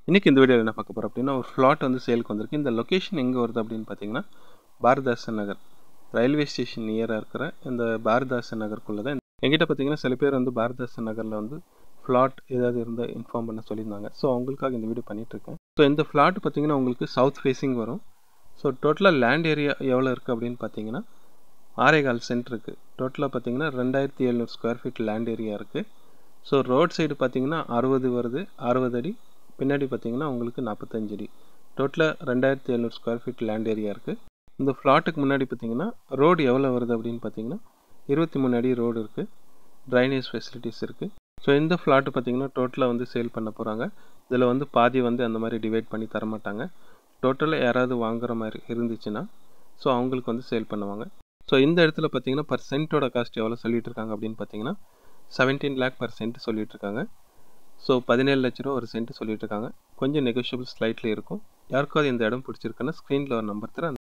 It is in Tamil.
இன்றைக்கி இந்த வீடியோவில் என்ன பார்க்க போகிறோம் அப்படின்னா, ஒரு ஃப்ளாட் வந்து சேலுக்கு வந்திருக்கு. இந்த லொக்கேஷன் எங்கே வருது அப்படின்னு பார்த்தீங்கன்னா, பாரதாசன் நகர் ரயில்வே ஸ்டேஷன் நியராக இருக்கிற இந்த பாரதாசன் நகருக்குள்ளே தான். எங்கிட்ட பார்த்தீங்கன்னா சில பேர் வந்து பாரதாசன் நகரில் வந்து ஃப்ளாட் ஏதாவது இருந்தால் இன்ஃபார்ம் பண்ண சொல்லியிருந்தாங்க. ஸோ அவங்களுக்காக இந்த வீடியோ பண்ணிகிட்ருக்கேன். ஸோ இந்த ஃப்ளாட் பார்த்தீங்கன்னா உங்களுக்கு சவுத் ஃபேஸிங் வரும். ஸோ டோட்டலாக லேண்ட் ஏரியா எவ்வளோ இருக்குது அப்படின்னு பார்த்தீங்கன்னா 6.25 சென்ட் இருக்குது. டோட்டலாக பார்த்தீங்கன்னா 2700 ஸ்கொயர் ஃபீட் லேண்ட் ஏரியா இருக்குது. ஸோ ரோட் சைடு பார்த்தீங்கன்னா 60 வருது, 60 அடி. பின்னாடி பார்த்தீங்கன்னா உங்களுக்கு 45 அடி. டோட்டலாக 2700 ஸ்கொயர் ஃபீட் லேண்ட் ஏரியா இருக்குது. இந்த ஃப்ளாட்டுக்கு முன்னாடி பார்த்தீங்கன்னா ரோடு எவ்வளோ வருது அப்படின்னு பார்த்தீங்கன்னா 23 அடி ரோடு இருக்குது. ட்ரைனேஜ் ஃபெசிலிட்டிஸ் இருக்குது. ஸோ இந்த ஃப்ளாட்டு பார்த்தீங்கன்னா டோட்டலாக வந்து சேல் பண்ண போகிறாங்க. இதில் வந்து பாதி வந்து அந்த மாதிரி டிவைட் பண்ணி தரமாட்டாங்க. டோட்டலாக யாராவது வாங்குற மாதிரி இருந்துச்சுன்னா ஸோ அவங்களுக்கு வந்து சேல் பண்ணுவாங்க. ஸோ இந்த இடத்துல பார்த்தீங்கன்னா பர் சென்ட்டோட காஸ்ட் எவ்வளோ சொல்லிட்டு இருக்காங்க அப்படின்னு பார்த்தீங்கன்னா 17 lakh பர் சென்ட் சொல்லிட்டு இருக்காங்க. ஸோ 17 லட்ச ரூபா ஒரு சென்ட் சொல்லிட்டு இருக்காங்க. கொஞ்சம் நெகோஷியபிள் ஸ்லைட்லி இருக்கும். யாருக்காவது இந்த இடம் பிடிச்சிருக்குன்னா ஸ்க்ரீனில் ஒரு நம்பர் தரேன்.